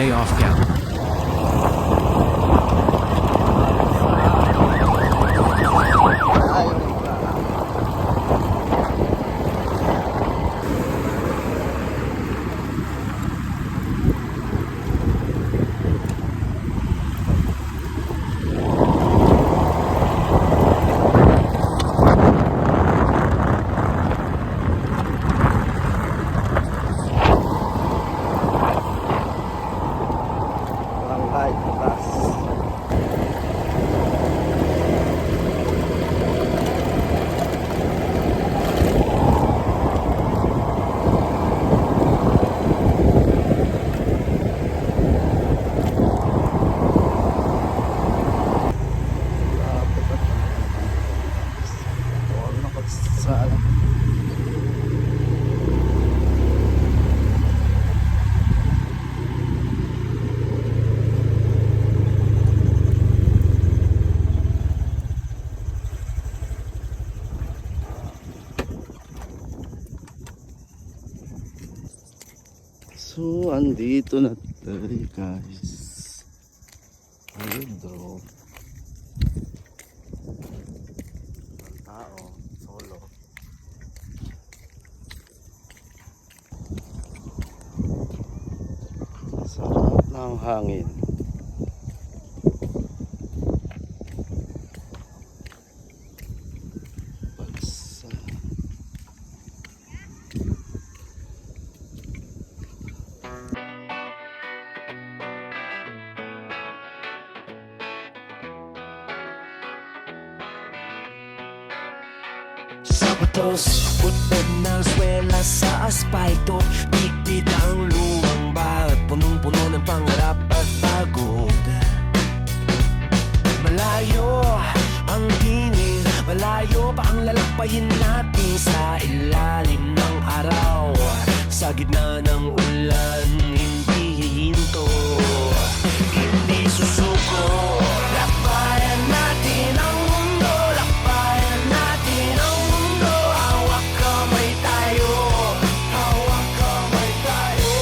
day off camp. So, andito na tayo guys. Ayun daw. Ang tao, solo. Sarap ng hangin. Bansa. Sapatos, putot ng swela sa asfalto. Bitbit ang lumang bawat punong-puno ng pangarap at pagod. Malayo ang tingin, malayo pa ang lalakbayin natin sa ilalim ng araw. Sa gitna ng ulan, hindi hihinto, hindi susuko. Lakbayan natin ang mundo, lakbayan natin ang mundo. Hawak kamay tayo, hawak kamay tayo.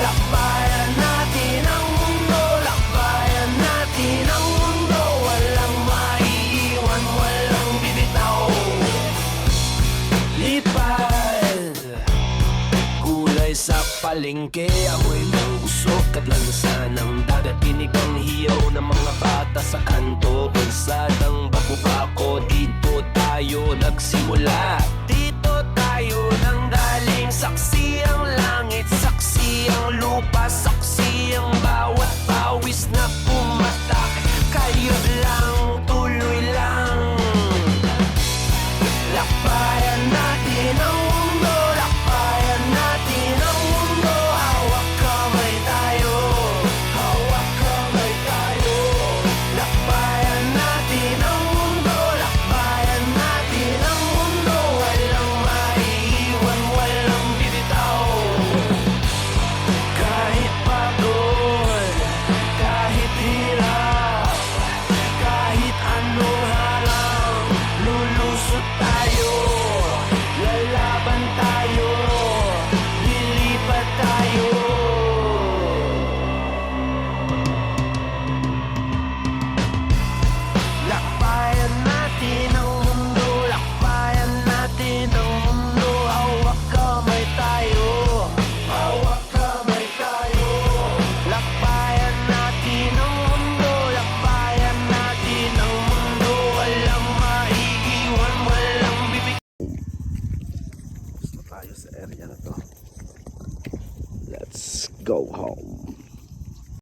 Lakbayan natin ang mundo, lakbayan natin ang mundo. Walang maiiwan, walang bibitaw. Lipad, gulay sa palengke, amoy ng usok at lansa ng dagat. Tinig ang hiyaw ng mga bata sa kanto. Bansadang bako-bako, dito tayo nagsimula. Dito tayo nanggaling. Saksi ang langit, saksi ang lupa, saksi ang bawat pawis na pumatak. Kayo lang, tuloy lang. Lakbayan natin ang mundo, lakbayan natin ang mundo. Hawak kamay tayo, hawak kamay tayo. Lakbayan natin ang mundo, lakbayan natin ang mundo. Walang maiiwan, walang bibitaw. Kahit pagod, kahit hirap, kahit anong harang, lulusot tayo, lalaban tayo, lilipat tayo. Lakbayan natin ang mundo, lakbayan natin ang mundo. Hawak kamay tayo, hawak kamay tayo. Lakbayan natin ang mundo, lakbayan natin ang mundo. Walang maiiwan, walang bibig. Gusto tayo sa area na to. Let's go home.